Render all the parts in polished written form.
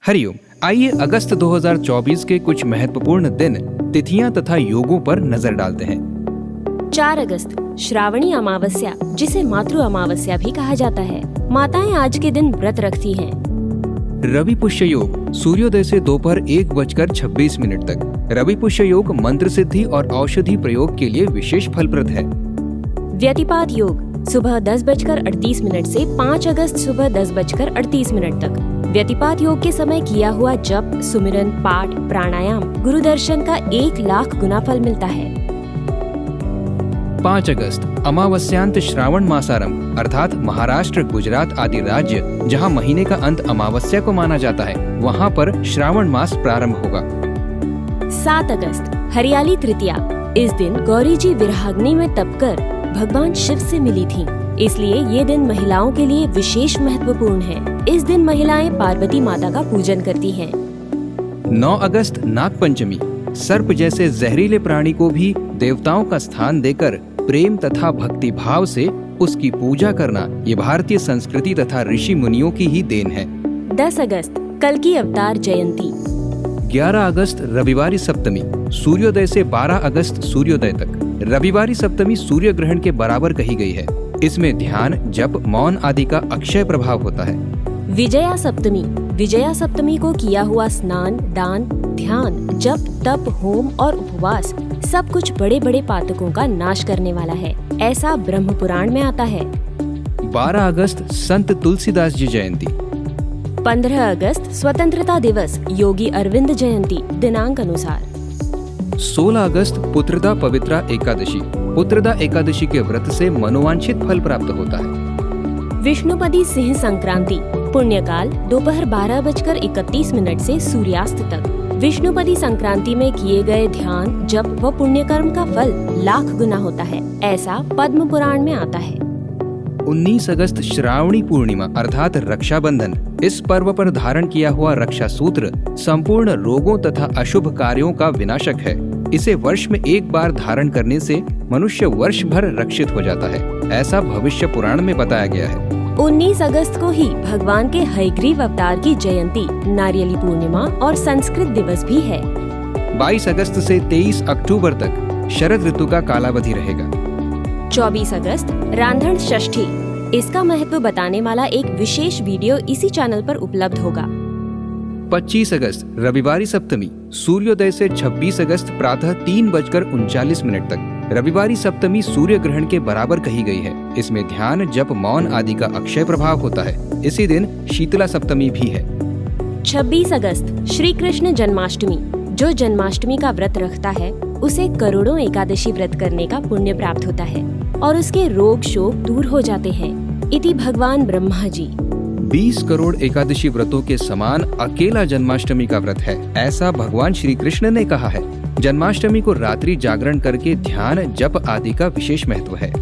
हरिओम। आइए अगस्त 2024 के कुछ महत्वपूर्ण दिन, तिथियां तथा योगों पर नजर डालते हैं। 4 अगस्त श्रावणी अमावस्या, जिसे मातृ अमावस्या भी कहा जाता है। माताएं आज के दिन व्रत रखती हैं। रवि पुष्य योग, सूर्योदय से दोपहर 1:26 तक। रवि पुष्य योग मंत्र सिद्धि और औषधि प्रयोग के लिए विशेष फलप्रद है। व्यतिपात योग, सुबह 10:38 से 5 अगस्त सुबह 10:38 तक। व्यतिपात योग के समय किया हुआ जप, सुमिरन, पाठ, प्राणायाम, गुरु दर्शन का 1,00,000 गुना फल मिलता है। 5 अगस्त अमावस्यांत श्रावण मासारंभ, अर्थात महाराष्ट्र, गुजरात आदि राज्य जहां महीने का अंत अमावस्या को माना जाता है, वहां पर श्रावण मास प्रारंभ होगा। 7 अगस्त हरियाली तृतीया। इस दिन गौरी जी विरहाग्नि में तपकर भगवान शिव से मिली थीं, इसलिए ये दिन महिलाओं के लिए विशेष महत्वपूर्ण है। इस दिन महिलाएं पार्वती माता का पूजन करती हैं। 9 अगस्त नाग पंचमी। सर्प जैसे जहरीले प्राणी को भी देवताओं का स्थान देकर प्रेम तथा भक्ति भाव से उसकी पूजा करना, ये भारतीय संस्कृति तथा ऋषि मुनियों की ही देन है। 10 अगस्त कल्कि अवतार जयंती। 11 अगस्त रविवारी सप्तमी, सूर्योदय से 12 अगस्त सूर्योदय तक। रविवारी सप्तमी सूर्य ग्रहण के बराबर कही गई है। इसमें ध्यान, जप, मौन आदि का अक्षय प्रभाव होता है। विजया सप्तमी। विजया सप्तमी को किया हुआ स्नान, दान, ध्यान, जप, तप, होम और उपवास सब कुछ बड़े बड़े पातकों का नाश करने वाला है, ऐसा ब्रह्म पुराण में आता है। 12 अगस्त संत तुलसीदास जी जयंती। 15 अगस्त स्वतंत्रता दिवस, योगी अरविंद जयंती दिनांक अनुसार। 16 अगस्त पुत्रदा पवित्रा एकादशी। पुत्रदा एकादशी के व्रत से मनोवांछित फल प्राप्त होता है। विष्णुपदी सिंह संक्रांति। पुण्यकाल दोपहर 12:31 से सूर्यास्त तक। विष्णुपदी संक्रांति में किए गए ध्यान, जप व पुण्यकर्म का फल 1,00,000 गुना होता है, ऐसा पद्म पुराण में आता है। 19 अगस्त श्रावणी पूर्णिमा अर्थात रक्षाबंधन। इस पर्व पर धारण किया हुआ रक्षा सूत्र संपूर्ण रोगों तथा अशुभ कार्यों का विनाशक है। इसे वर्ष में एक बार धारण करने से मनुष्य वर्ष भर रक्षित हो जाता है, ऐसा भविष्य पुराण में बताया गया है। 19 अगस्त को ही भगवान के हयग्रीव अवतार की जयंती, नारियली पूर्णिमा और संस्कृत दिवस भी है। 22 अगस्त से 23 अक्टूबर तक शरद ऋतु का कालावधि रहेगा। 24 अगस्त रांधण षष्ठी। इसका महत्व बताने वाला एक विशेष वीडियो इसी चैनल पर उपलब्ध होगा। 25 अगस्त रविवारी सप्तमी। सूर्योदय से 26 अगस्त प्रातः 3:39 तक। रविवारी सप्तमी सूर्य ग्रहण के बराबर कही गई है। इसमें ध्यान, जप, मौन आदि का अक्षय प्रभाव होता है। इसी दिन शीतला सप्तमी भी है। 26 अगस्त श्री कृष्ण जन्माष्टमी। जो जन्माष्टमी का व्रत रखता है उसे करोड़ों एकादशी व्रत करने का पुण्य प्राप्त होता है और उसके रोग शोक दूर हो जाते हैं। इति भगवान ब्रह्मा जी। 20 करोड़ एकादशी व्रतों के समान अकेला जन्माष्टमी का व्रत है, ऐसा भगवान श्री कृष्ण ने कहा है। जन्माष्टमी को रात्रि जागरण करके ध्यान, जप आदि का विशेष महत्व है।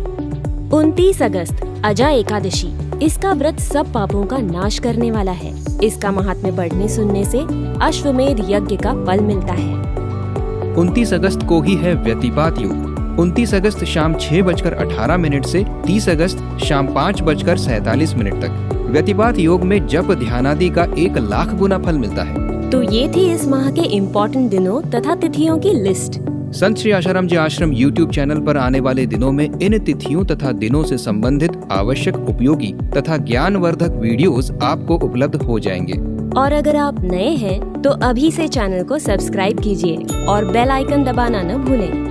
29 अगस्त अजा एकादशी। इसका व्रत सब पापों का नाश करने वाला है। इसका महात्म्य पढ़ने सुनने से अश्वमेध यज्ञ का फल मिलता है। 29 अगस्त को ही है व्यतिपात योग। 29 अगस्त शाम 6:18 से 30 अगस्त शाम 5:47 तक। व्यतिपात योग में जप, ध्यान आदि का 1,00,000 गुना फल मिलता है। तो ये थी इस माह के इम्पोर्टेंट दिनों तथा तिथियों की लिस्ट। संत श्री आशाराम जी आश्रम YouTube चैनल पर आने वाले दिनों में इन तिथियों तथा दिनों से संबंधित आवश्यक, उपयोगी तथा ज्ञानवर्धक वीडियोस आपको उपलब्ध हो जाएंगे। और अगर आप नए हैं तो अभी से चैनल को सब्सक्राइब कीजिए और बेल आइकन दबाना न भूलें।